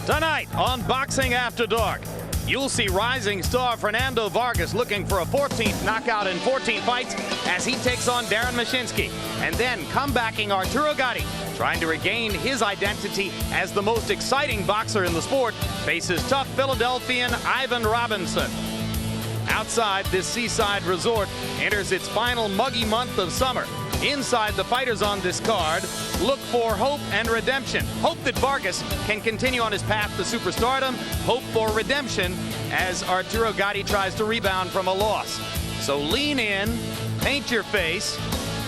Tonight on Boxing After Dark, you'll see rising star Fernando Vargas looking for a 14th knockout in 14 fights as he takes on Darren Macunski. And then comebacking Arturo Gatti, trying to regain his identity as the most exciting boxer in the sport, faces tough Philadelphian Ivan Robinson. Outside this seaside resort enters its final muggy month of summer. Inside, the fighters on this card look for hope and redemption. Hope that Vargas can continue on his path to superstardom. Hope for redemption as Arturo Gatti tries to rebound from a loss. So lean in, paint your face,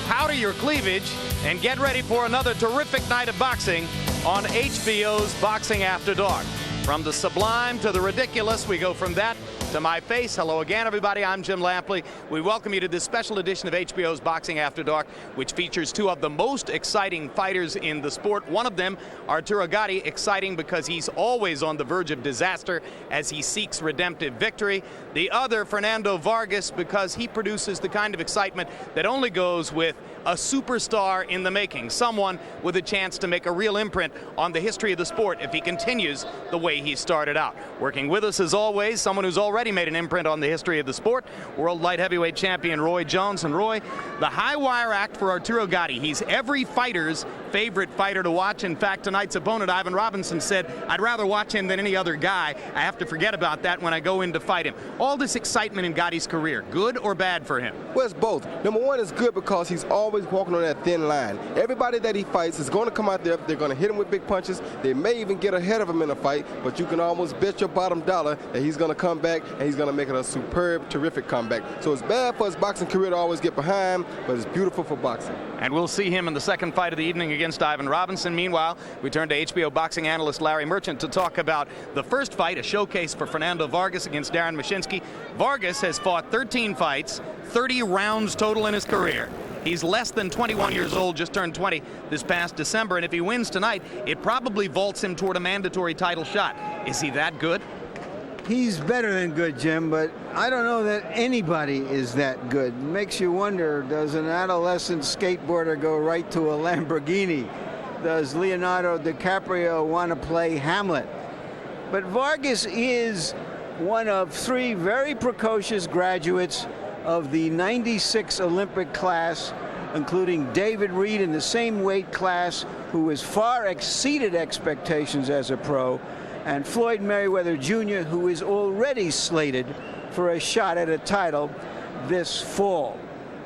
powder your cleavage, and get ready for another terrific night of boxing on HBO's Boxing After Dark. From the sublime to the ridiculous, we go from that to my face. Hello again, everybody. I'm Jim Lampley. We welcome you to this special edition of HBO's Boxing After Dark, which features two of the most exciting fighters in the sport. One of them, Arturo Gatti, exciting because he's always on the verge of disaster as he seeks redemptive victory. The other, Fernando Vargas, because he produces the kind of excitement that only goes with a superstar in the making, someone with a chance to make a real imprint on the history of the sport if he continues the way he started out. Working with us as always, someone who's already made an imprint on the history of the sport, world light heavyweight champion Roy Jones. And Roy, the high wire act for Arturo Gatti. He's every fighter's favorite fighter to watch. In fact, tonight's opponent, Ivan Robinson, said, "I'd rather watch him than any other guy. I have to forget about that when I go in to fight him." All this excitement in Gatti's career, good or bad for him? Well, it's both. Number one, it's good because he's always walking on that thin line. Everybody that he fights is going to come out there. They're going to hit him with big punches. They may even get ahead of him in a fight, but you can almost bet your bottom dollar that he's going to come back and he's going to make it a superb, terrific comeback. So it's bad for his boxing career to always get behind, but it's beautiful for boxing. And we'll see him in the second fight of the evening against Ivan Robinson. Meanwhile, we turn to HBO boxing analyst Larry Merchant to talk about the first fight, a showcase for Fernando Vargas against Darren Macunski. Vargas has fought 13 fights, 30 rounds total in his career. He's less than 21 years old, just turned 20 this past December, and if he wins tonight, it probably vaults him toward a mandatory title shot. Is he that good? He's better than good, Jim, but I don't know that anybody is that good. It makes you wonder, does an adolescent skateboarder go right to a Lamborghini? Does Leonardo DiCaprio want to play Hamlet? But Vargas is one of three very precocious graduates of the '96 Olympic class, including David Reed in the same weight class, who has far exceeded expectations as a pro, and Floyd Mayweather Jr., who is already slated for a shot at a title this fall.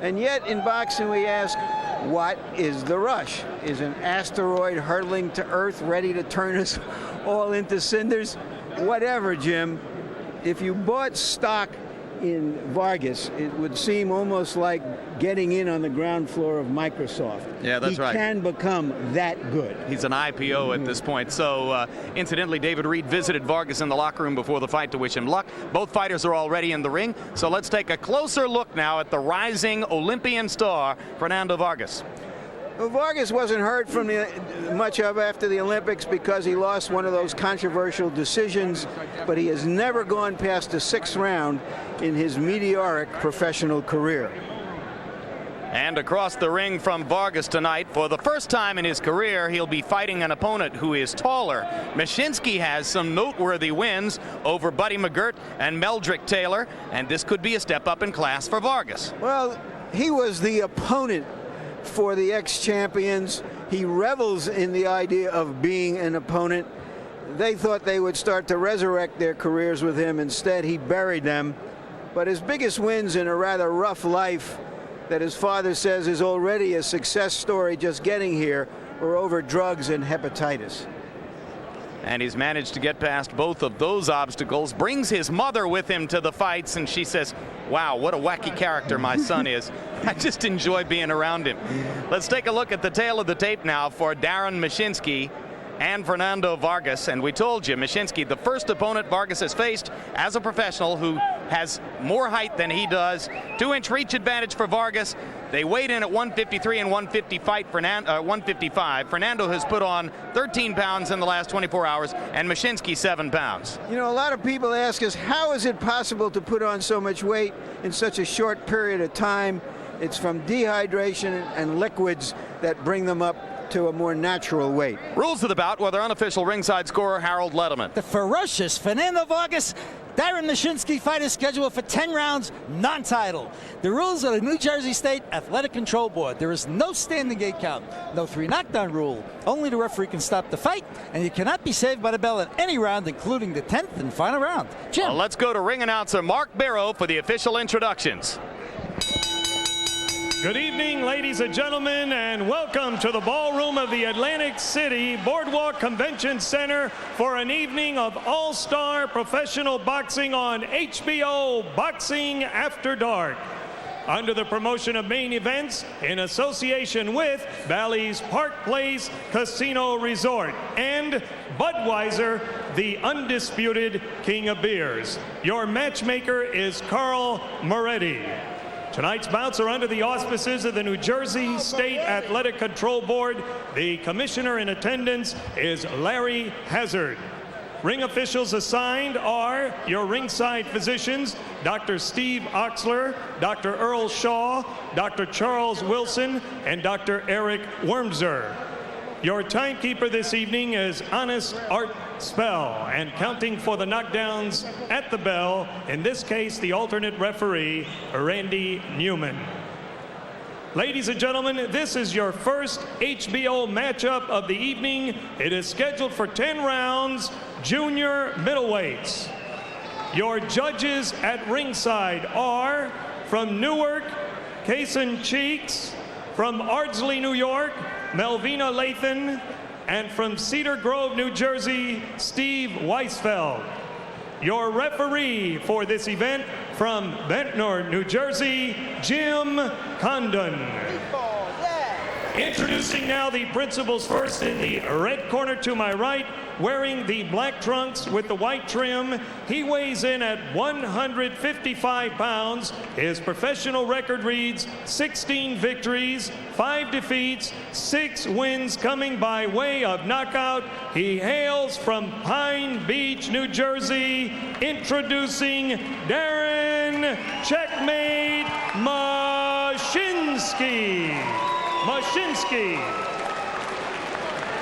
And yet in boxing we ask, what is the rush? Is an asteroid hurtling to Earth ready to turn us all into cinders? Whatever, Jim. If you bought stock in Vargas, it would seem almost like getting in on the ground floor of Microsoft. Yeah, that's right. He can become that good. He's an IPO at this point. So, incidentally, David Reed visited Vargas in the locker room before the fight to wish him luck. Both fighters are already in the ring. So let's take a closer look now at the rising Olympian star, Fernando Vargas. Well, Vargas wasn't heard from much of after the Olympics because he lost one of those controversial decisions, but he has never gone past the 6th round in his meteoric professional career. And across the ring from Vargas tonight, for the first time in his career, he'll be fighting an opponent who is taller. Macunski has some noteworthy wins over Buddy McGirt and Meldrick Taylor, and this could be a step up in class for Vargas. Well, he was the opponent for the ex-champions. He revels in the idea of being an opponent. They thought they would start to resurrect their careers with him. Instead, he buried them. But his biggest wins in a rather rough life that his father says is already a success story just getting here were over drugs and hepatitis. And he's managed to get past both of those obstacles, brings his mother with him to the fights, and she says, "Wow, what a wacky character my son is. I just enjoy being around him." Let's take a look at the tail of the tape now for Darren Macunski and Fernando Vargas. And we told you, Macunski, the first opponent Vargas has faced as a professional who has more height than he does. 2-inch reach advantage for Vargas. They weighed in at 153 and 155. Fernando has put on 13 pounds in the last 24 hours, and Macunski 7 pounds. You know, a lot of people ask us, how is it possible to put on so much weight in such a short period of time? It's from dehydration and liquids that bring them up to a more natural weight. Rules of the bout with our unofficial ringside scorer, Harold Letterman. The ferocious Fernando Vargas, Darren Macunski fight is scheduled for 10 rounds, non-title. The rules of the New Jersey State Athletic Control Board. There is no standing gate count, no 3 knockdown rule. Only the referee can stop the fight, and you cannot be saved by the bell in any round, including the 10th and final round. Jim. Let's go to ring announcer Mark Barrow for the official introductions. Good evening, ladies and gentlemen, and welcome to the ballroom of the Atlantic City Boardwalk Convention Center for an evening of all-star professional boxing on HBO Boxing After Dark. Under the promotion of Main Events in association with Bally's Park Place Casino Resort and Budweiser, the undisputed king of beers. Your matchmaker is Carl Moretti. Tonight's bouts are under the auspices of the New Jersey State Athletic Control Board. The commissioner in attendance is Larry Hazard. Ring officials assigned are your ringside physicians, Dr. Steve Oxler, Dr. Earl Shaw, Dr. Charles Wilson, and Dr. Eric Wormser. Your timekeeper this evening is Honest Art Spell, and counting for the knockdowns at the bell, in this case, the alternate referee, Randy Newman. Ladies and gentlemen, this is your first HBO matchup of the evening. It is scheduled for 10 rounds, junior middleweights. Your judges at ringside are from Newark, Kason Cheeks, from Ardsley, New York, Melvina Lathan, and from Cedar Grove, New Jersey, Steve Weisfeld. Your referee for this event from Ventnor, New Jersey, Jim Condon. Introducing now the principals first in the red corner to my right, wearing the black trunks with the white trim. He weighs in at 155 pounds. His professional record reads 16 victories, 5 defeats, 6 wins coming by way of knockout. He hails from Pine Beach, New Jersey. Introducing Darren Checkmate Macunski.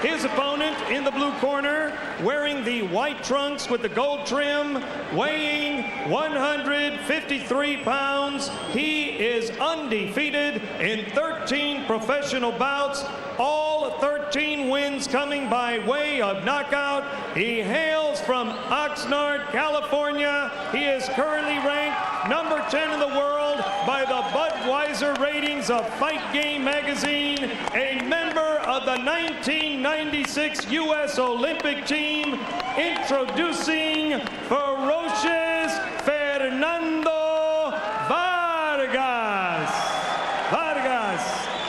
His opponent in the blue corner, wearing the white trunks with the gold trim, weighing 153 pounds. He is undefeated in 13 professional bouts, all 13 wins coming by way of knockout. He hails from Oxnard, California. He is currently ranked number 10 in the world by the Budweiser ratings of Fight Game magazine, a member of the 1996 U.S. Olympic team. Introducing ferocious Fernando Vargas.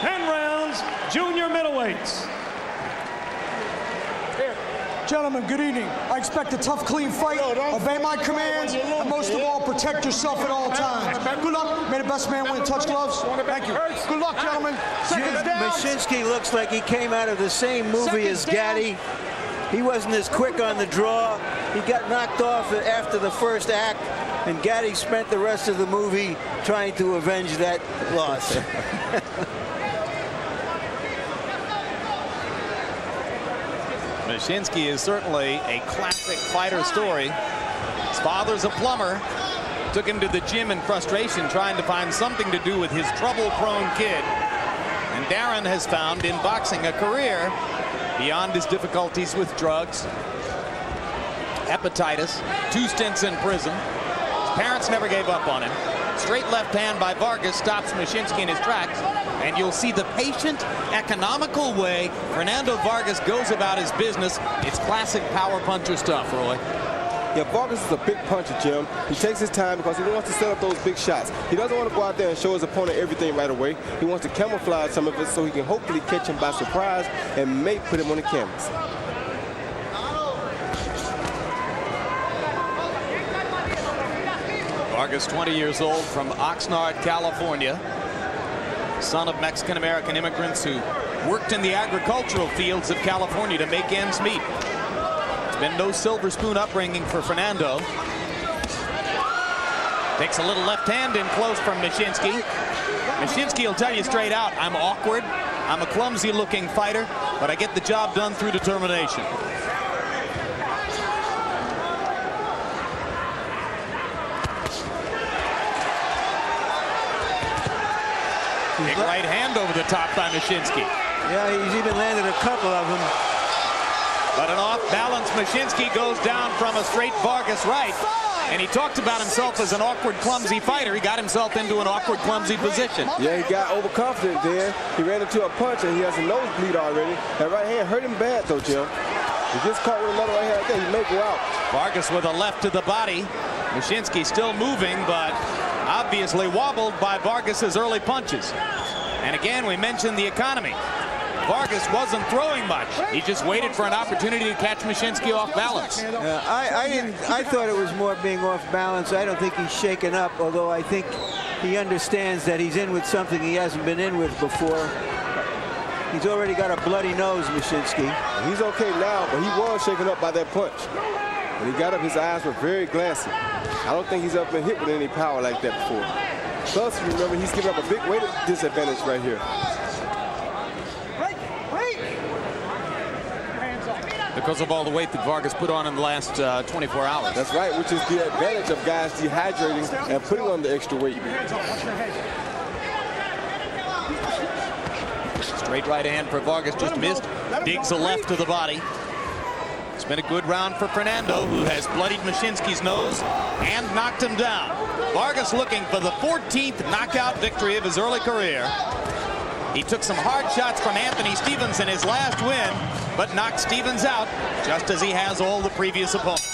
10 rounds, junior middleweights. Gentlemen, good evening. I expect a tough, clean fight. Obey my commands, and most of all, protect yourself at all times. Good luck. May the best man win. Touch gloves. Thank you. Good luck, gentlemen. Seconds down. Macunski looks like he came out of the same movie as Gaddy. He wasn't as quick on the draw. He got knocked off after the first act, and Gaddy spent the rest of the movie trying to avenge that loss. Macunski is certainly a classic fighter story. His father's a plumber. Took him to the gym in frustration, trying to find something to do with his trouble-prone kid. And Darren has found in boxing a career beyond his difficulties with drugs, hepatitis, 2 stints in prison. His parents never gave up on him. Straight left hand by Vargas stops Macunski in his tracks. And you'll see the patient, economical way Fernando Vargas goes about his business. It's classic power puncher stuff, Roy. Yeah, Vargas is a big puncher, Jim. He takes his time because he wants to set up those big shots. He doesn't want to go out there and show his opponent everything right away. He wants to camouflage some of it so he can hopefully catch him by surprise and may put him on the canvas. Vargas, 20 years old, from Oxnard, California. Son of Mexican-American immigrants who worked in the agricultural fields of California to make ends meet. It's been no silver spoon upbringing for Fernando. Takes a little left hand in close from Macunski. Macunski will tell you straight out, I'm awkward. I'm a clumsy-looking fighter. but I get the job done through determination. Big right hand over the top by Macunski. Yeah, he's even landed a couple of them. But an off-balance Macunski goes down from a straight Vargas right. And he talked about himself as an awkward, clumsy fighter. He got himself into an awkward, clumsy position. Yeah, he got overconfident then. He ran into a punch, and he has a nosebleed already. That right hand hurt him bad, though, Jim. He gets caught with another right hand like that, he may go out. Vargas with a left to the body. Macunski still moving, but obviously wobbled by Vargas's early punches. And again, we mentioned the economy. Vargas wasn't throwing much. He just waited for an opportunity to catch Macunski off balance. I thought it was more being off balance. I don't think he's shaken up, although I think he understands that he's in with something he hasn't been in with before. He's already got a bloody nose, Macunski. He's okay now, but he was shaken up by that punch. When he got up, his eyes were very glassy. I don't think he's ever been hit with any power like that before. Plus, remember, he's giving up a big weight disadvantage right here. Because of all the weight that Vargas put on in the last 24 hours. That's right, which is the advantage of guys dehydrating and putting on the extra weight. Straight right hand for Vargas, just missed. Digs a left to the body. It's been a good round for Fernando, who has bloodied Macunski's nose and knocked him down. Vargas looking for the 14th knockout victory of his early career. He took some hard shots from Anthony Stevens in his last win, but knocked Stevens out, just as he has all the previous opponents.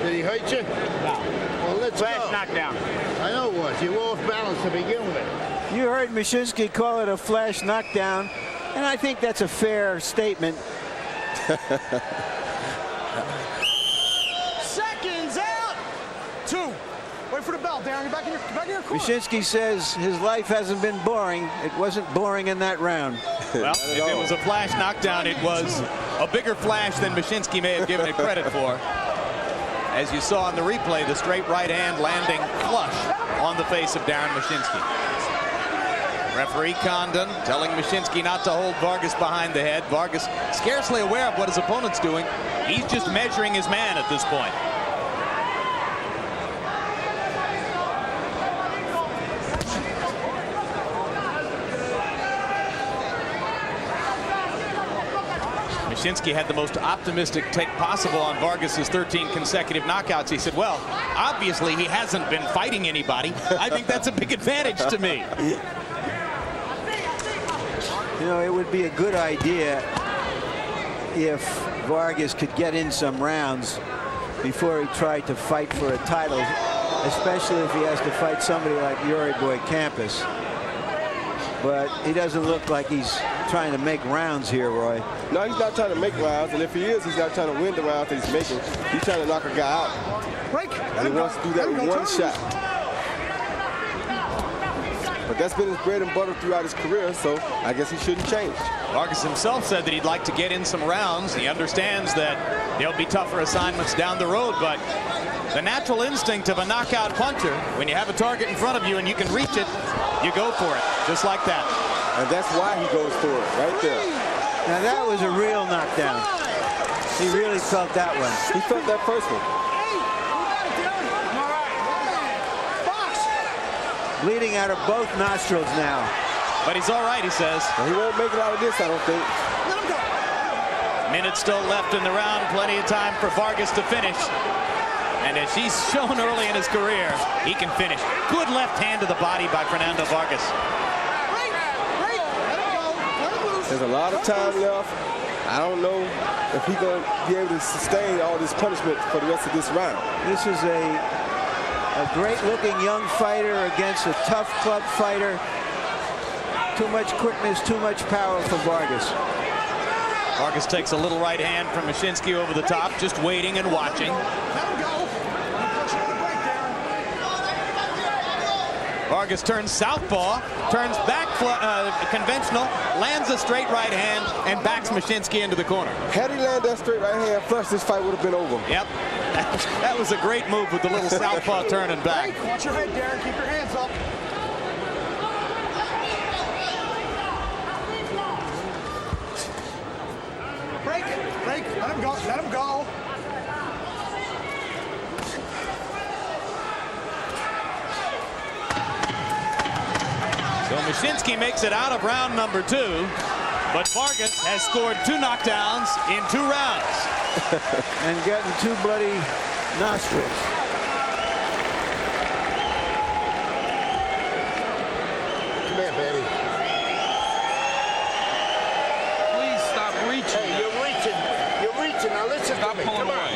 Did he hurt you? No. Well, let's Flash knockdown. I know it was. You were off balance to begin with. You heard Macunski call it a flash knockdown, and I think that's a fair statement. Seconds out. 2. Wait for the bell, Darren. You're back in your corner. Macunski says his life hasn't been boring. It wasn't boring in that round. Well, if it was a flash knockdown, it was a bigger flash than Macunski may have given it credit for. As you saw on the replay, the straight right hand landing flush on the face of Darren Macunski. Referee Condon telling Macunski not to hold Vargas behind the head. Vargas scarcely aware of what his opponent's doing. He's just measuring his man at this point. Macunski had the most optimistic take possible on Vargas's 13 consecutive knockouts. He said, well, obviously he hasn't been fighting anybody. I think that's a big advantage to me. You know, it would be a good idea if Vargas could get in some rounds before he tried to fight for a title, especially if he has to fight somebody like Yuri Boy Campus. But he doesn't look like he's trying to make rounds here, Roy. No, he's not trying to make rounds, and if he is, he's not trying to win the rounds that he's making. He's trying to knock a guy out. Break. And he wants to do that with one shot. But that's been his bread and butter throughout his career, so I guess he shouldn't change. Vargas himself said that he'd like to get in some rounds. He understands that there'll be tougher assignments down the road, but the natural instinct of a knockout puncher, when you have a target in front of you and you can reach it, you go for it, just like that. And that's why he goes for it, right there. Now that was a real knockdown. He really felt that one. He felt that first one. Bleeding out of both nostrils now. But he's all right, he says. Well, he won't make it out of this, I don't think. Minutes still left in the round. Plenty of time for Vargas to finish. And as he's shown early in his career, he can finish. Good left hand to the body by Fernando Vargas. There's a lot of time left. I don't know if he's going to be able to sustain all this punishment for the rest of this round. This is a A great-looking young fighter against a tough club fighter. Too much quickness, too much power for Vargas. Vargas takes a little right hand from Macunski over the top, just waiting and watching. Vargas turns southpaw, turns back conventional, lands a straight right hand, and backs Macunski into the corner. Had he landed that straight right hand flush, this fight would have been over. Yep. That was a great move with the little southpaw turn and back. Watch your head, Darren. Keep your hands up. Break. Let him go. Let him go. So Macunski makes it out of round number 2, but Vargas has scored 2 knockdowns in 2 rounds. And getting 2 bloody nostrils. Come here, baby. Please stop reaching. Hey, you're reaching. You're reaching. Now listen to me. Come on.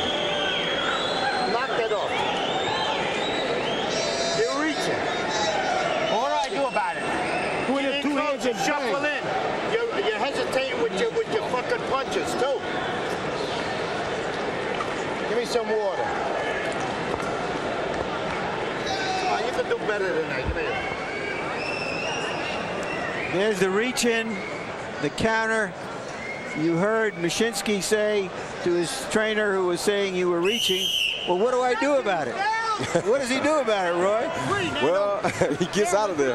Knock that off. You're reaching. What do I do about it? Put your 2 hands and shuffle in. You're hesitating with your fucking punches too. Give me some water. Oh, you can do better than that. Come here. There's the reach in, the counter. You heard Macunski say to his trainer who was saying you were reaching, well, what do I do about it? What does he do about it, Roy? Well, he gets out of there.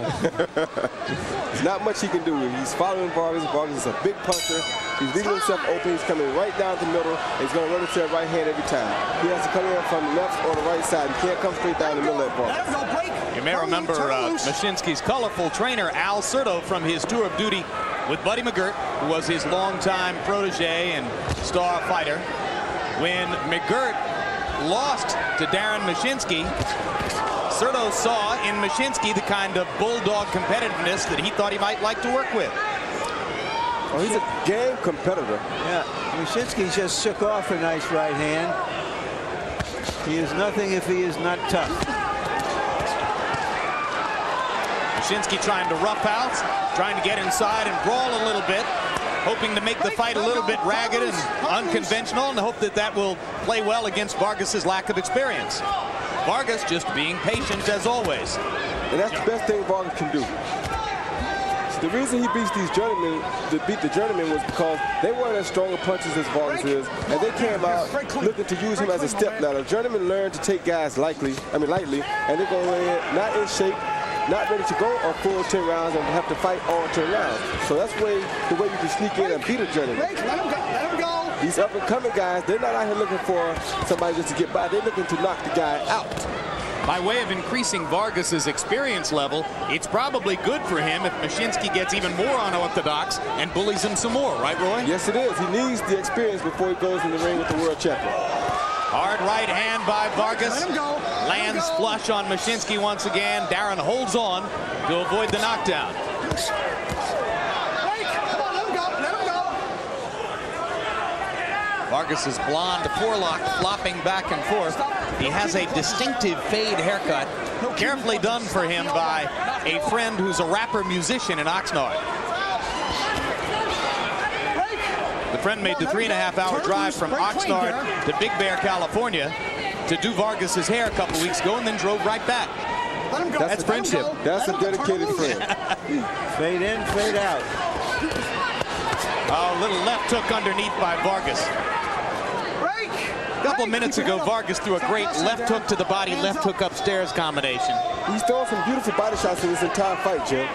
There's not much he can do. He's following Vargas. Vargas is a big puncher. He's leaving himself open. He's coming right down the middle. And he's going to run into that right hand every time. He has to come in from the left or the right side. He can't come straight down the middle of that Vargas. You may remember Macunski's colorful trainer, Al Certo, from his tour of duty with Buddy McGirt, who was his longtime protege and star fighter. When McGirt lost to Darren Macunski, Certo saw in Macunski the kind of bulldog competitiveness that he thought he might like to work with. Oh, he's a game competitor. Yeah, Macunski just shook off a nice right hand. He is nothing if he is not tough. Macunski trying to rough out, trying to get inside and brawl a little bit, hoping to make the fight a little bit ragged and unconventional, and hope that that will play well against Vargas's lack of experience. Vargas just being patient as always. And that's the best thing Vargas can do. The reason he beats these journeymen, to beat the journeymen, was because they weren't as strong of punches as Vargas is, and they came out looking to use him as a step ladder. Journeymen learn to take guys lightly, and they go in not in shape, not ready to go a full 10 rounds and have to fight all 10 rounds. So that's the way you can sneak in and beat a journeyman. Let him go. These up-and-coming guys, they're not out here looking for somebody just to get by. They're looking to knock the guy out. By way of increasing Vargas's experience level, it's probably good for him if Macunski gets even more unorthodox and bullies him some more, right, Roy? Yes, it is. He needs the experience before he goes in the ring with the world champion. Hard right hand by Vargas. Let him go. Lands flush on Macunski once again. Darren holds on to avoid the knockdown. Vargas's blonde forelock flopping back and forth. He has a distinctive fade haircut, carefully done for him by a friend who's a rapper musician in Oxnard. The friend made the 3.5-hour drive from Oxnard to Big Bear, California to do Vargas's hair a couple weeks ago and then drove right back. That's friendship. That's a dedicated friend. Fade in, fade out. Oh, little left hook underneath by Vargas. A couple minutes ago, Vargas threw a great left hook to the body, left hook upstairs combination. He's throwing some beautiful body shots in this entire fight, Jim.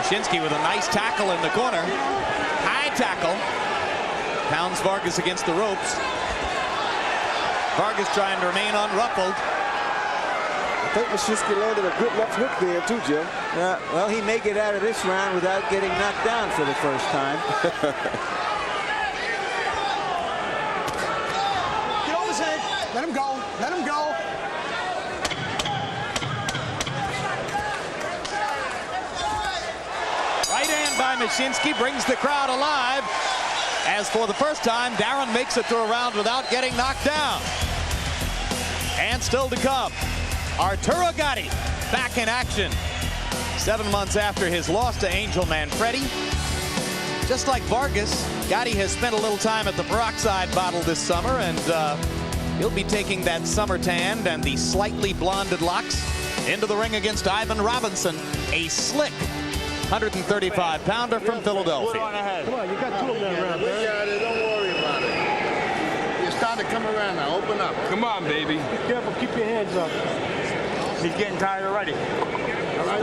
Macunski with a nice tackle in the corner. High tackle. Pounds Vargas against the ropes. Vargas trying to remain unruffled. I think Macunski landed a good left hook there, too, Jim. Well, he may get out of this round without getting knocked down for the first time. Get over his head. Let him go. Let him go. Right hand by Macunski brings the crowd alive. As for the first time, Darren makes it through a round without getting knocked down. And still to come, Arturo Gatti back in action 7 months after his loss to Angel Manfredi. Just like Vargas, Gatti has spent a little time at the peroxide bottle this summer, and he'll be taking that summer tan and the slightly blonded locks into the ring against Ivan Robinson, a slick 135-pounder from Philadelphia. Come on, you got 2 of them around there. We got it, don't worry about it. You're starting to come around now, open up. Come on, baby. Be careful, keep your hands up. He's getting tired already. All right.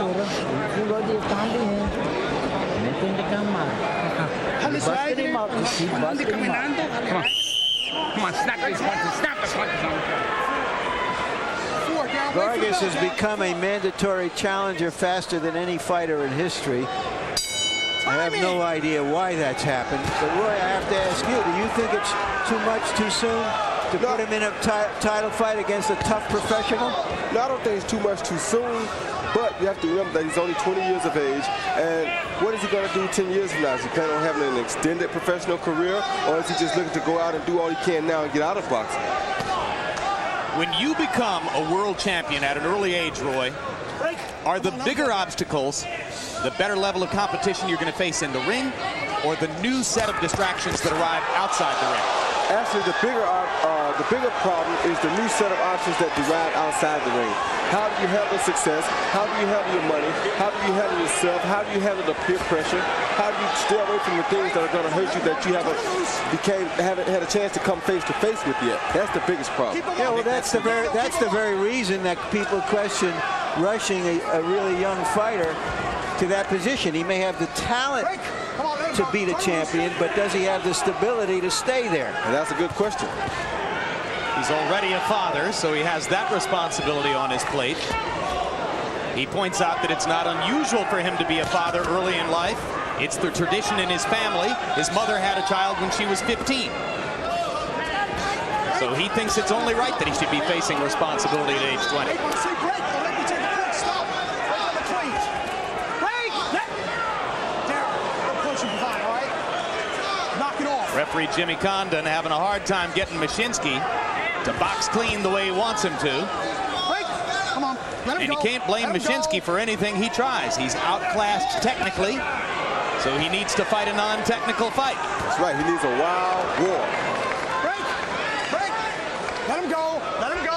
Come on, snap these punches, snap the punches on the Vargas has become a mandatory challenger faster than any fighter in history. I have no idea why that's happened. But Roy, I have to ask you, do you think it's too much too soon to put him in a title fight against a tough professional? No, I don't think it's too much too soon. But you have to remember that he's only 20 years of age. And what is he going to do 10 years from now? Is he planning on having an extended professional career? Or is he just looking to go out and do all he can now and get out of boxing? When you become a world champion at an early age, Roy, are the bigger obstacles the better level of competition you're going to face in the ring, or the new set of distractions that arrive outside the ring? Actually, the bigger problem is the new set of options that derive outside the ring. How do you handle success? How do you handle your money? How do you handle yourself? How do you handle the peer pressure? How do you stay away from the things that are going to hurt you that you haven't had a chance to come face to face with yet? That's the biggest problem. Yeah, well, that's the very reason that people question rushing a really young fighter to that position. He may have the talent to be the champion, but does he have the stability to stay there? And that's a good question. He's already a father, so he has that responsibility on his plate. He points out that it's not unusual for him to be a father early in life. It's the tradition in his family. His mother had a child when she was 15. So he thinks it's only right that he should be facing responsibility at age 20. Referee Jimmy Condon having a hard time getting Macunski to box clean the way he wants him to. And you can't blame Macunski for anything he tries. He's outclassed technically, so he needs to fight a non-technical fight. That's right, he needs a wild war. Break! Let him go! Let him go!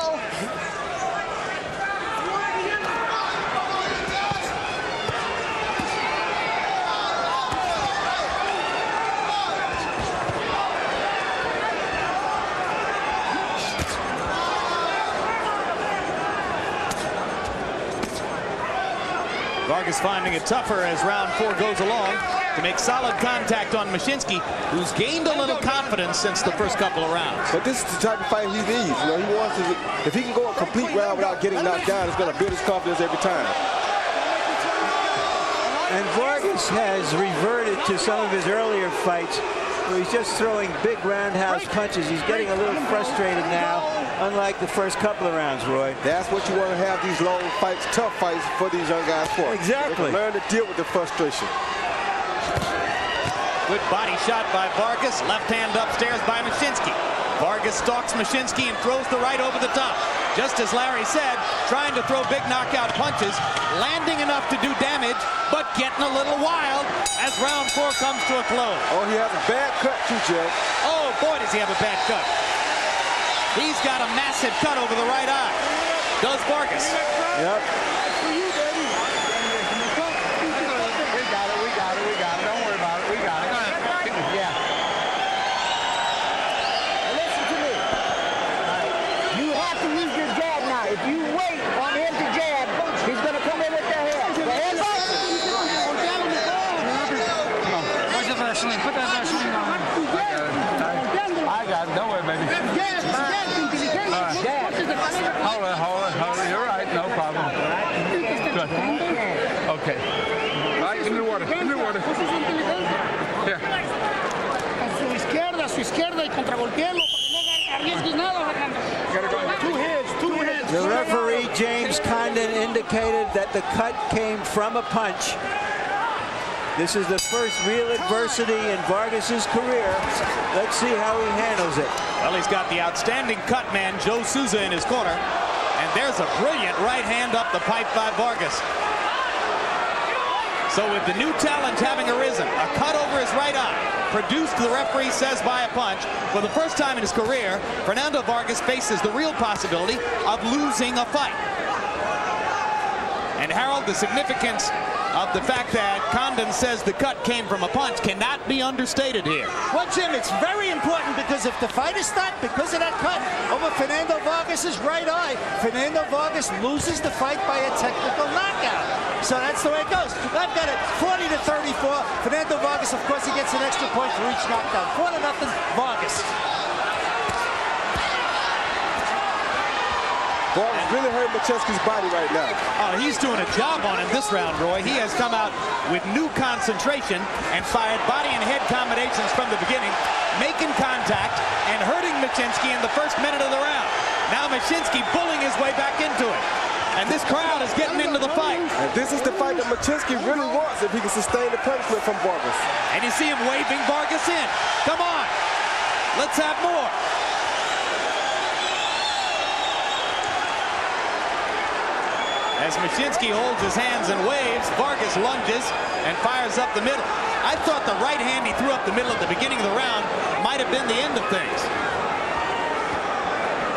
Vargas finding it tougher as round 4 goes along to make solid contact on Macunski, who's gained a little confidence since the first couple of rounds. But this is the type of fight he needs. You know, he wants to, if he can go a complete round without getting knocked down, it's going to build his confidence every time. And Vargas has reverted to some of his earlier fights where he's just throwing big roundhouse punches. He's getting a little frustrated now, unlike the first couple of rounds, Roy. That's what you want to have these long fights, tough fights for these young guys for. Exactly. Learn to deal with the frustration. Good body shot by Vargas. Left hand upstairs by Macunski. Vargas stalks Macunski and throws the right over the top. Just as Larry said, trying to throw big knockout punches, landing enough to do damage, but getting a little wild as round 4 comes to a close. Oh, he has a bad cut too, Jeff. Oh, boy, does he have a bad cut. He's got a massive cut over the right eye. Does Vargas. Yep. We got it. Don't worry about it. We got it. Yeah. Listen to me. You have to use your jab now. If you wait on him to jab, he's going to come in with the head. The head. Where's the Vaseline? Put that Vaseline on. I got it. Don't worry, baby. Hold it. You're right. No problem. Good. Okay. All right, give me the water. Here. A su izquierda y contragolpearlo para que no arriesgues nada, Fernando. Two hands. The referee, James Condon, indicated that the cut came from a punch. This is the first real adversity in Vargas's career. Let's see how he handles it. Well, he's got the outstanding cut man, Joe Souza, in his corner. And there's a brilliant right hand up the pipe by Vargas. So with the new challenge having arisen, a cut over his right eye, produced, the referee says, by a punch. For the first time in his career, Fernando Vargas faces the real possibility of losing a fight. And Harold, the significance of the fact that Condon says the cut came from a punch cannot be understated here. Well, Jim, it's very important because if the fight is stopped because of that cut over Fernando Vargas's right eye, Fernando Vargas loses the fight by a technical knockout. So that's the way it goes. I've got it 40-34. Fernando Vargas, of course, he gets an extra point for each knockdown. 4-0, Vargas. Vargas really hurt Macunski's body right now. Oh, he's doing a job on him this round, Roy. He has come out with new concentration and fired body and head combinations from the beginning, making contact and hurting Macunski in the first minute of the round. Now Macunski bullying his way back into it. And this crowd is getting into the fight. And this is the fight that Macunski really wants if he can sustain the punishment from Vargas. And you see him waving Vargas in. Come on. Let's have more. As Macunski holds his hands and waves, Vargas lunges and fires up the middle. I thought the right hand he threw up the middle at the beginning of the round might have been the end of things.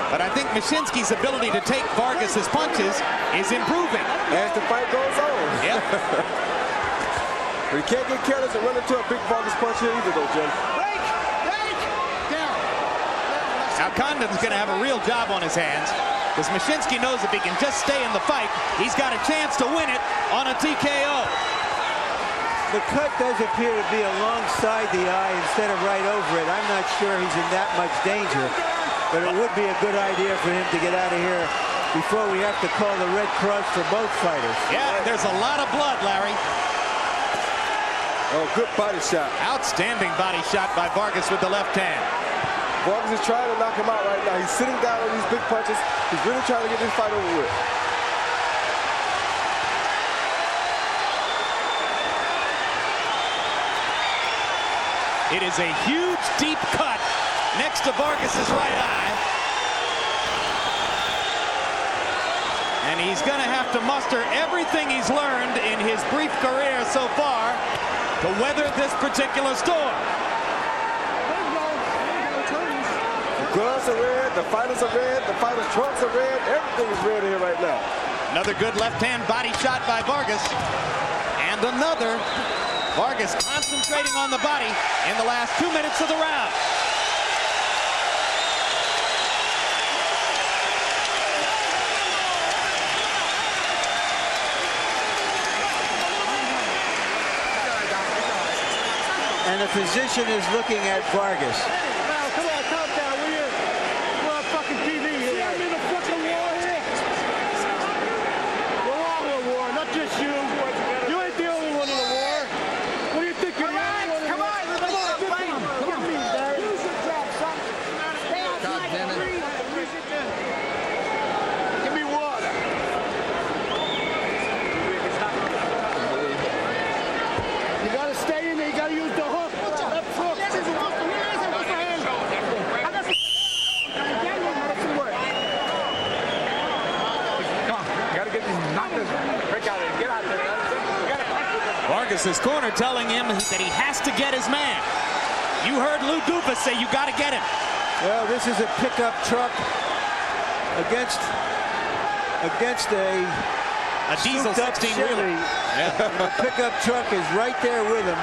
But I think Macunski's ability to take Vargas's punches is improving. As the fight goes on. Yep. We can't get careless and run into a big Vargas punch here either, though, Jim. Now Condon's going to have a real job on his hands, because Macunski knows if he can just stay in the fight, he's got a chance to win it on a TKO. The cut does appear to be alongside the eye instead of right over it. I'm not sure he's in that much danger, but it would be a good idea for him to get out of here before we have to call the Red Cross for both fighters. Yeah, there's a lot of blood, Larry. Oh, good body shot. Outstanding body shot by Vargas with the left hand. Vargas is trying to knock him out right now. He's sitting down on these big punches. He's really trying to get this fight over with. It is a huge, deep cut next to Vargas's right eye. And he's going to have to muster everything he's learned in his brief career so far to weather this particular storm. The gloves are red, the fighters are red, the fighters' trunks are red. Everything is red here right now. Another good left-hand body shot by Vargas. And another. Vargas concentrating on the body in the last 2 minutes of the round. And the physician is looking at Vargas. Come on, calm down, will you? We're on fucking TV here. I'm in a fucking war here. We're all in a war, not just you. You ain't the only one in a war. What do you think you're the only one in a war? Come on, give me, Darren. Use your job, son. God damn it. Give me water. You gotta stay in there, you gotta use the hook. Left hook. Vargas's corner telling him that he has to get his man. You heard Lou Dupas say you got to get him. Well, this is a pickup truck against a diesel 16-wheeler. Yeah. The pickup truck is right there with him.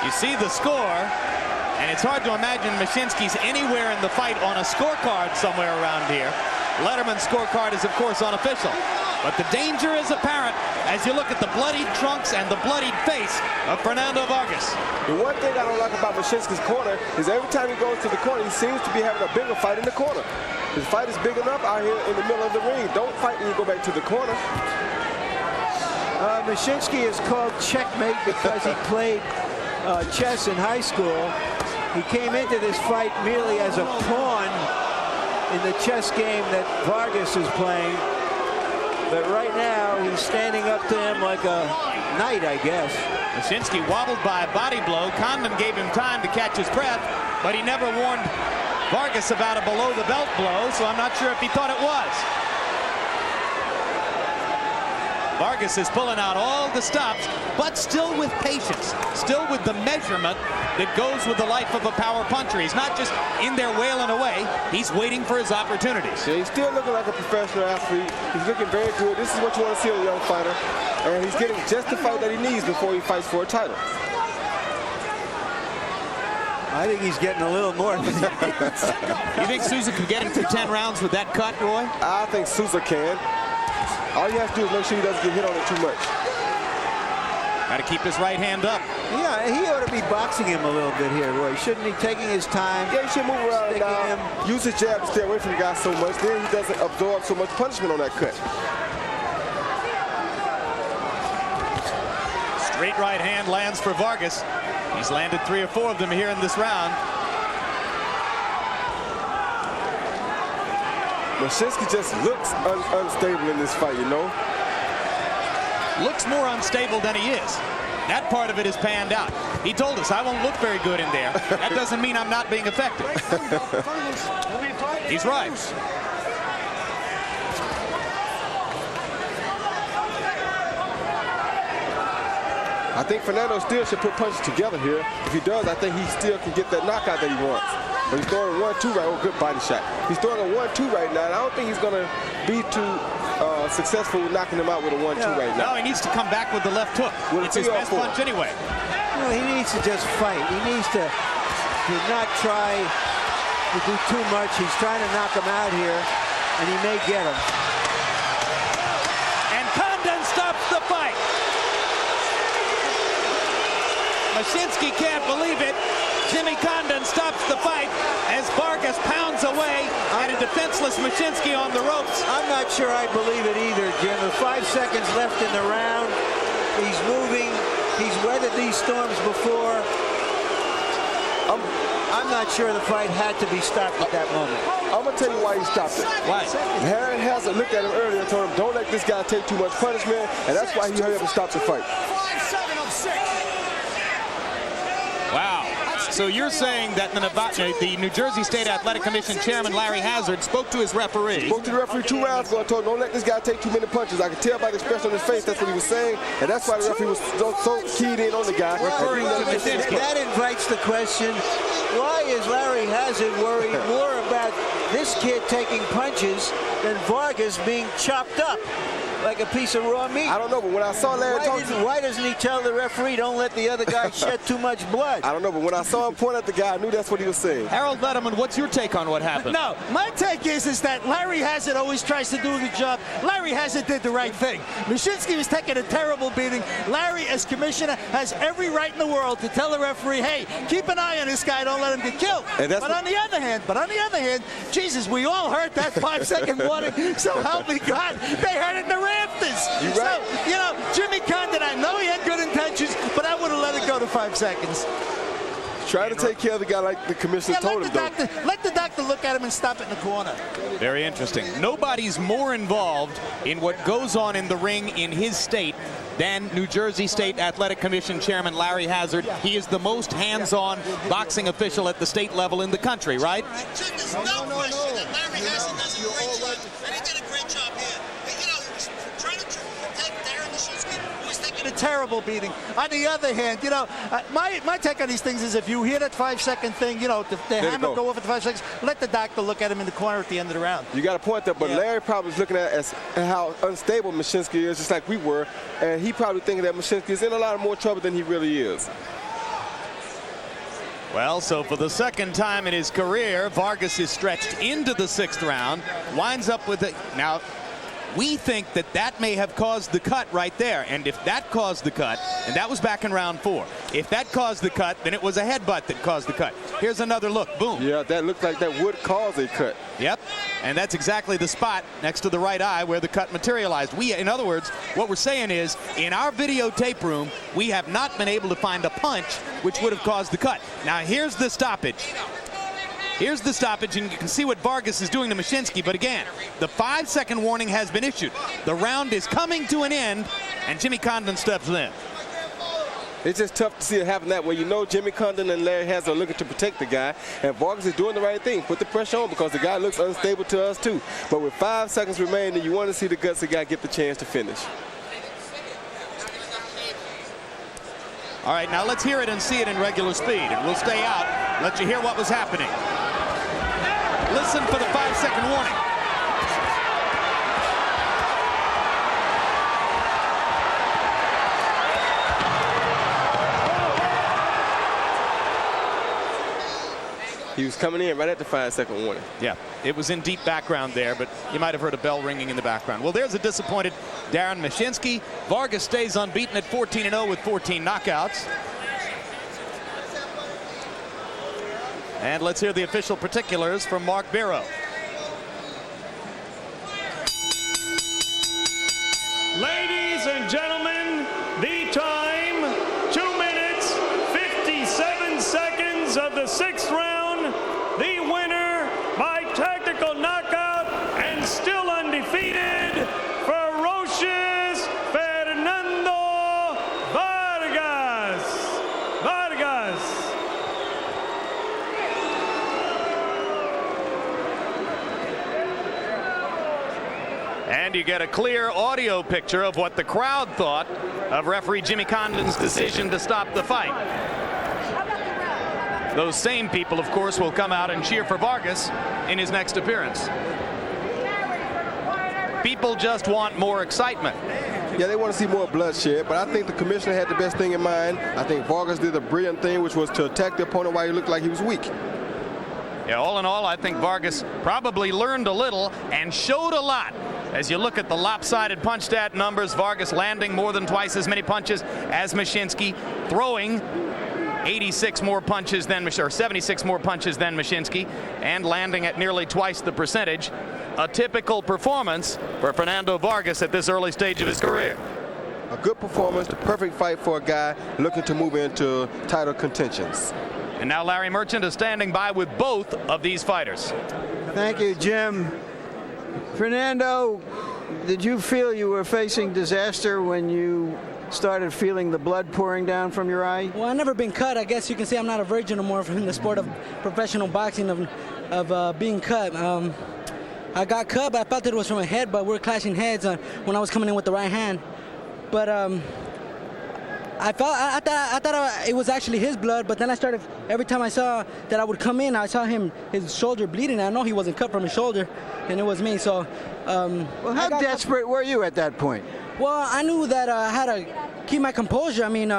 You see the score, and it's hard to imagine Macunski's anywhere in the fight on a scorecard somewhere around here. Letterman's scorecard is, of course, unofficial. But the danger is apparent as you look at the bloodied trunks and the bloodied face of Fernando Vargas. The one thing I don't like about Macunski's corner is every time he goes to the corner, he seems to be having a bigger fight in the corner. His fight is big enough out here in the middle of the ring. Don't fight when you go back to the corner. Macunski is called checkmate because he played chess in high school. He came into this fight merely as a pawn in the chess game that Vargas is playing. But right now, he's standing up to him like a knight, I guess. Macunski wobbled by a body blow. Condon gave him time to catch his breath, but he never warned Vargas about a below-the-belt blow, so I'm not sure if he thought it was. Vargas is pulling out all the stops, but still with patience, still with the measurement that goes with the life of a power puncher. He's not just in there wailing away. He's waiting for his opportunities. Yeah, he's still looking like a professional athlete. He's looking very good. This is what you want to see in a young fighter. And he's getting just the fight that he needs before he fights for a title. I think he's getting a little more. You think Souza can get him to 10 rounds with that cut, Roy? I think Souza can. All you have to do is make sure he doesn't get hit on it too much. Got to keep his right hand up. Yeah, he ought to be boxing him a little bit here, Roy. Shouldn't he taking his time? Yeah, he should move around now. Use his jab to stay away from the guy so much. Then he doesn't absorb so much punishment on that cut. Straight right hand lands for Vargas. He's landed 3 or 4 of them here in this round. Macunski just looks unstable in this fight, you know. Looks more unstable than he is. That part of it is panned out. He told us, I won't look very good in there. That doesn't mean I'm not being effective. He's right. I think Fernando still should put punches together here. If he does, I think he still can get that knockout that he wants. But he's throwing a 1-2 right. Oh, good body shot. He's throwing a 1-2 right now, and I don't think he's going to be too successful with knocking him out with a 1-2 right now. No, he needs to come back with the left hook. It's his best punch anyway. Well, he needs to just fight. He needs to not try to do too much. He's trying to knock him out here, and he may get him. And Condon stops the fight. Macunski can't believe it. Jimmy Condon stops the fight as Vargas pounds away at a defenseless Macunski on the ropes. I'm not sure I believe it either, Jim. With 5 seconds left in the round, he's moving. He's weathered these storms before. I'm not sure the fight had to be stopped at that moment. I'm going to tell you why he stopped it. Why? Darren hasn't looked at him earlier and told him, don't let this guy take too much punishment, and that's why he hurried up and stopped the fight. 5-7 of 6. Wow. So you're saying that the New Jersey State Athletic Commission Chairman Larry Hazzard spoke to his referee. Spoke to the referee 2 rounds ago and told him, don't let this guy take too many punches. I could tell by the expression on his face that's what he was saying, and that's why the referee was so keyed in on the guy. Referring to Macunski. That invites the question, why is Larry Hazzard worried more about this kid taking punches than Vargas being chopped up like a piece of raw meat? I don't know, but when I saw Larry why doesn't he tell the referee, don't let the other guy shed too much blood? I don't know, but when I saw him point at the guy, I knew that's what he was saying. Harold Letterman, what's your take on what happened? No, my take is that Larry Hazzard always tries to do a good job. Larry Hazzard did the right thing. Macunski was taking a terrible beating. Larry, as commissioner, has every right in the world to tell the referee, hey, keep an eye on this guy, don't let him get killed. But on the other hand, Jesus, we all heard that 5-second warning, so help me God, they heard it in the rafters. You're right. So, you know, Jimmy Condon, I know he had good intentions, but I would have let it go to 5 seconds. Try to take care of the guy like the commissioner told him, let the doctor look at him and stop it in the corner. Very interesting. Nobody's more involved in what goes on in the ring in his state than New Jersey State Athletic Commission Chairman Larry Hazzard. He is the most hands-on boxing official at the state level in the country, right? There's no question that Larry Hazzard does a great job, and he did a great job here. You know, he was trying to protect Darren Macunski, who was taking A terrible beating. On the other hand, you know, my take on these things is if you hear that 5-second thing, you know, the hammer go off at 5 seconds, let the doctor look at him in the corner at the end of the round. You got a point there, but Larry probably was looking at as how unstable Macunski is, just like we were, and he probably thinking that Macunski is in a lot more trouble than he really is. Well, so for the second time in his career, Vargas is stretched into the 6th round, winds up with it. Now, we think that that may have caused the cut right there. And if that caused the cut, and that was back in round 4, if that caused the cut, then it was a headbutt that caused the cut. Here's another look. Boom. Yeah, that looked like that would cause a cut. Yep. And that's exactly the spot next to the right eye where the cut materialized. In other words, what we're saying is, in our videotape room, we have not been able to find a punch which would have caused the cut. Now, here's the stoppage. Here's the stoppage, and you can see what Vargas is doing to Macunski. But again, the 5-second warning has been issued. The round is coming to an end, and Jimmy Condon steps in. It's just tough to see it happen that way. You know Jimmy Condon and Larry Hazzard are looking to protect the guy, and Vargas is doing the right thing. Put the pressure on because the guy looks unstable to us too. But with 5 seconds remaining, you want to see the gutsy guy get the chance to finish. All right, now let's hear it and see it in regular speed. And we'll stay out, let you hear what was happening. Listen for the 5-second warning. He was coming in right at the 5-second warning. Yeah, it was in deep background there, but you might have heard a bell ringing in the background. Well, there's a disappointed Darren Macunski. Vargas stays unbeaten at 14-0 with 14 knockouts. And let's hear the official particulars from Mark Barrow. Ladies and gentlemen, the time, 2 minutes, 57 seconds of the 6th round. The winner by technical knockout and still undefeated, ferocious Fernando Vargas. And you get a clear audio picture of what the crowd thought of referee Jimmy Condon's decision to stop the fight. Those same people, of course, will come out and cheer for Vargas in his next appearance. People just want more excitement. Yeah, they want to see more bloodshed, but I think the commissioner had the best thing in mind. I think Vargas did a brilliant thing, which was to attack the opponent while he looked like he was weak. Yeah, all in all, I think Vargas probably learned a little and showed a lot. As you look at the lopsided punch stat numbers, Vargas landing more than twice as many punches as Macunski, throwing 86 more punches than, or 76 more punches than Macunski, and landing at nearly twice the percentage. A typical performance for Fernando Vargas at this early stage of his career. A good performance, the perfect fight for a guy looking to move into title contentions. And now Larry Merchant is standing by with both of these fighters. Thank you, Jim. Fernando, did you feel you were facing disaster when you started feeling the blood pouring down from your eye? Well, I've never been cut. I guess you can say I'm not a virgin anymore from the sport of professional boxing of being cut. I got cut, but I felt it was from a head, but we're clashing heads when I was coming in with the right hand. But I thought it was actually his blood, but then I started, every time I saw that I would come in, I saw his shoulder bleeding. I know he wasn't cut from his shoulder, and it was me. So, well, how desperate were you at that point? Well, I knew that I had to keep my composure. I mean,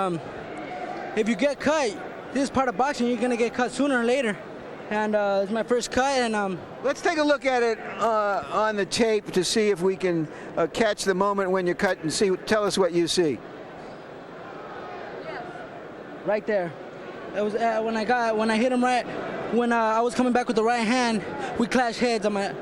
if you get cut, this is part of boxing. You're gonna get cut sooner or later. And it's my first cut, and let's take a look at it on the tape to see if we can catch the moment when you cut and see. Tell us what you see. Right there. It was when I hit him right when I was coming back with the right hand. We clashed heads on my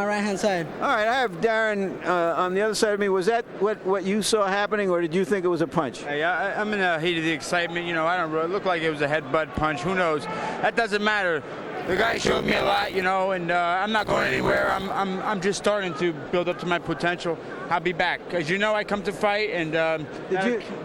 right hand side. All right, I have Darren on the other side of me. Was that what you saw happening, or did you think it was a punch? Hey, I'm in the heat of the excitement. You know, I don't really look like it was a headbutt punch. Who knows? That doesn't matter. The guy showed me a lot, you know, and I'm not going anywhere. I'm just starting to build up to my potential. I'll be back. As you know, I come to fight, and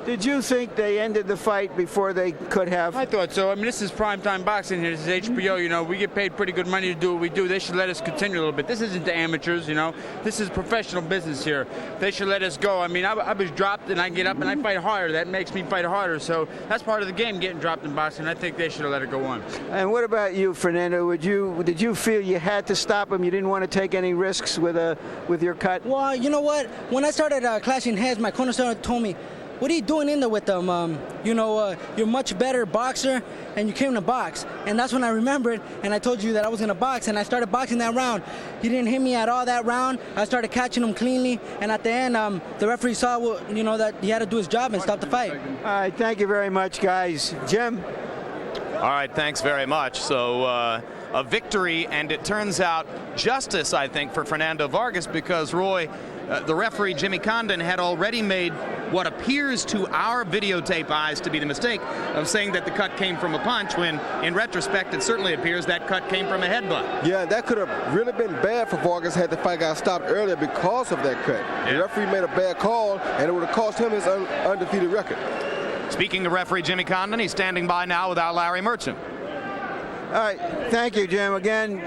did you think they ended the fight before they could have? I thought so. I mean, this is primetime boxing here. This is HBO. You know, we get paid pretty good money to do what we do. They should let us continue a little bit. This isn't the amateurs, you know. This is professional business here. They should let us go. I mean, I was dropped, and I get up and I fight harder. That makes me fight harder. So that's part of the game, getting dropped in boxing. I think they should have let it go on. And what about you, Fernando? Did you feel you had to stop him? You didn't want to take any risks with your cut? Well, you know what? When I started clashing heads, my corner told me, "What are you doing in there with them? You know, you're a much better boxer, and you came to box." And that's when I remembered, and I told you that I was going to box, and I started boxing that round. He didn't hit me at all that round. I started catching him cleanly, and at the end, the referee saw, you know, that he had to do his job and stop the fight. All right, thank you very much, guys. Jim? All right, thanks very much. So a victory, and it turns out justice, I think, for Fernando Vargas, because, Roy, the referee, Jimmy Condon, had already made what appears to our videotape eyes to be the mistake of saying that the cut came from a punch, when in retrospect it certainly appears that cut came from a headbutt. Yeah, that could have really been bad for Vargas had the fight got stopped earlier because of that cut. Yeah. The referee made a bad call, and it would have cost him his undefeated record. Speaking of referee Jimmy Condon, he's standing by now with our Larry Merchant. All right, thank you, Jim. Again,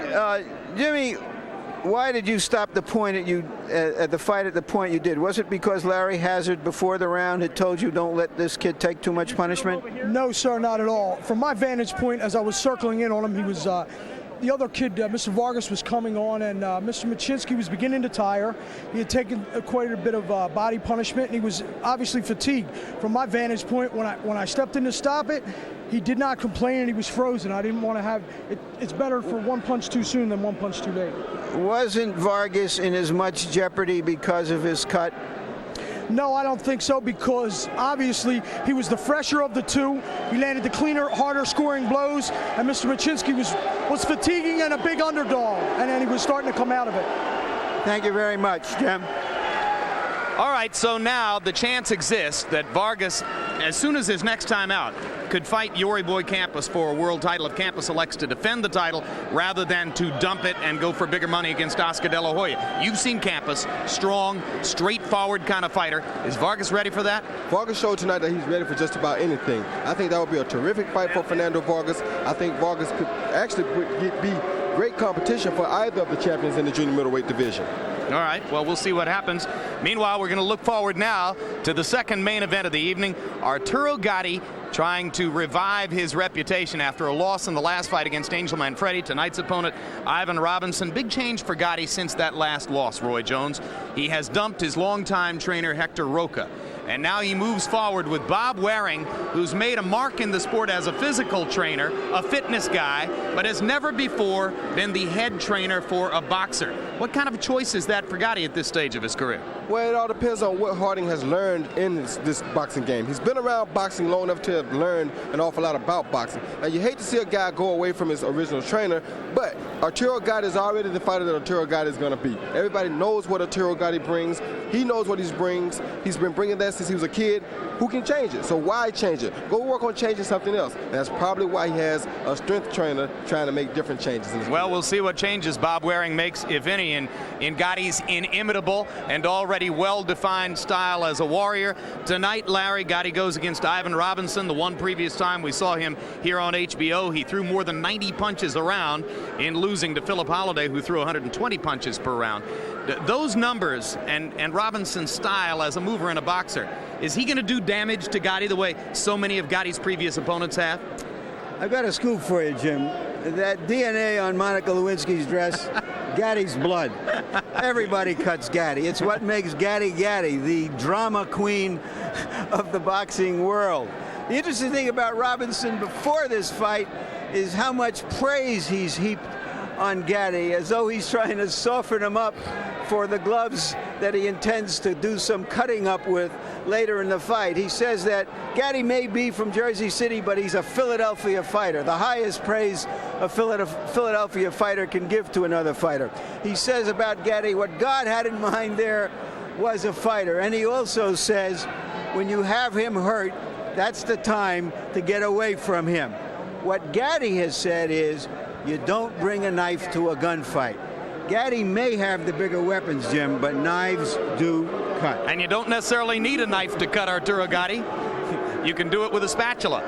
Jimmy, why did you stop the point at the fight at the point you did? Was it because Larry Hazard before the round had told you don't let this kid take too much punishment? No, sir, not at all. From my vantage point, as I was circling in on him, he was the other kid, Mr. Vargas, was coming on, and Mr. Macunski was beginning to tire. He had taken quite a bit of body punishment, and he was obviously fatigued. From my vantage point, when I stepped in to stop it, he did not complain, and he was frozen. I didn't want to have it. It's better for one punch too soon than one punch too late. Wasn't Vargas in as much jeopardy because of his cut? No, I don't think so, because obviously he was the fresher of the two. He landed the cleaner, harder scoring blows, and Mr. Macunski was fatiguing and a big underdog, and then he was starting to come out of it. Thank you very much, Jim. All right, so now the chance exists that Vargas, as soon as his next time out, could fight Yuri Boy Campos for a world title if Campos elects to defend the title rather than to dump it and go for bigger money against Oscar De La Hoya. You've seen Campos, strong, straightforward kind of fighter. Is Vargas ready for that? Vargas showed tonight that he's ready for just about anything. I think that would be a terrific fight for Fernando Vargas. I think Vargas could actually be great competition for either of the champions in the junior middleweight division. All right, well, we'll see what happens. Meanwhile, we're going to look forward now to the second main event of the evening. Arturo Gatti trying to revive his reputation after a loss in the last fight against Angel Manfredi. Tonight's opponent, Ivan Robinson. Big change for Gatti since that last loss, Roy Jones. He has dumped his longtime trainer, Hector Roca. And now he moves forward with Bob Waring, who's made a mark in the sport as a physical trainer, a fitness guy, but has never before been the head trainer for a boxer. What kind of choice is that for Gatti at this stage of his career? Well, it all depends on what Harding has learned in this boxing game. He's been around boxing long enough to have learned an awful lot about boxing. Now, you hate to see a guy go away from his original trainer, but Arturo Gatti is already the fighter that Arturo Gatti is going to be. Everybody knows what Arturo Gatti brings. He knows what he brings. He's been bringing that since he was a kid. Who can change it? So why change it? Go work on changing something else. And that's probably why he has a strength trainer trying to make different changes. Well, we'll see what changes Bob Waring makes, if any, in Gatti's inimitable and already well-defined style as a warrior. Tonight, Larry, Gatti goes against Ivan Robinson. The one previous time we saw him here on HBO, he threw more than 90 punches around in losing to Philip Holliday, who threw 120 punches per round. Those numbers and Robinson's style as a mover and a boxer, is he going to do damage to Gatti the way so many of Gatti's previous opponents have? I've got a scoop for you, Jim. That DNA on Monica Lewinsky's dress, Gatti's blood. Everybody cuts Gatti. It's what makes Gatti Gatti, the drama queen of the boxing world. The interesting thing about Robinson before this fight is how much praise he's heaped on Gatti, as though he's trying to soften him up for the gloves that he intends to do some cutting up with later in the fight. He says that Gatti may be from Jersey City, but he's a Philadelphia fighter, the highest praise a Philadelphia fighter can give to another fighter. He says about Gatti, what God had in mind there was a fighter. And he also says, when you have him hurt, that's the time to get away from him. What Gatti has said is, you don't bring a knife to a gunfight. Gatti may have the bigger weapons, Jim, but knives do cut. And you don't necessarily need a knife to cut Arturo Gatti. You can do it with a spatula.